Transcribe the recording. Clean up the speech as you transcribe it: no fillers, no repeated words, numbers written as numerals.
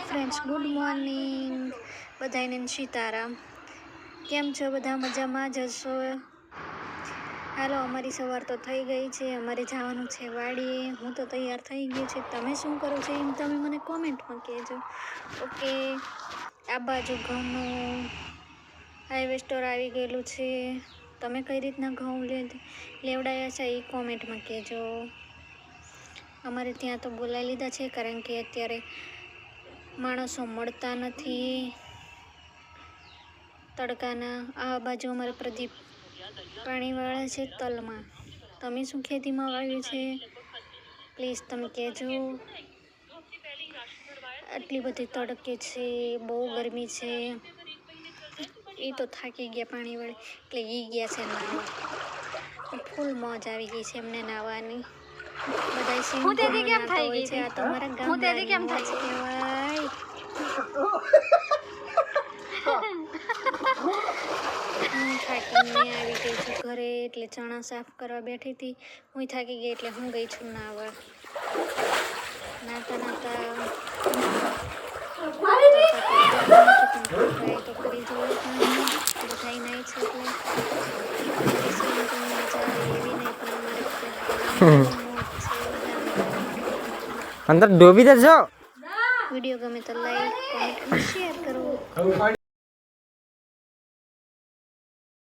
Friends, good morning બધાને સીતારામ. કેમ છો બધા? મજામાં જ હશો. હાલો, અમારી સવાર તો થઈ ગઈ છે. અમારે જવાનું છે વાડીએ. હું તો તૈયાર થઈ ગઈ છે. તમે શું કરો છો એમ તમે મને કોમેન્ટમાં કહેજો. ઓકે, આ બાજુ ઘઉંનું હાર્વેસ્ટર આવી ગયેલું છે. તમે કઈ રીતના ઘઉં લેવડાયા છે એ કોમેન્ટમાં કહેજો. અમારે ત્યાં તો બોલાવી લીધા છે, કારણ કે અત્યારે માણસો મળતા નથી તડકાના. આ બાજુ અમારે પ્રદીપ પાણીવાળા છે તલમાં. તમે શું ખેતીમાં વાવ્યું છે પ્લીઝ તમે કહેજો. આટલી બધી તડકે છે, બહુ ગરમી છે. એ તો થાકી ગયા પાણીવાળી, એટલે એ ગયા છે નાવા. ફૂલ મોજ આવી ગઈ છે એમને નાવાની. બધા સિંહ હોય છે. આ તો અમારા ગામડાની મોજ કહેવાય. હું થાકીને આવી ગઈ છું ઘરે, એટલે ચણા સાફ કરવા બેઠી હતી. હું થાકી ગઈ એટલે હું ગઈ છું નાવા. નાતા તો કરી જોઈએ બધા નાય છે એટલે એવી નહીં, પણ અંદર ડૂબી જશો. વિડીયો ગમે તો લાઈક, કોમેન્ટ અને શેર કરો.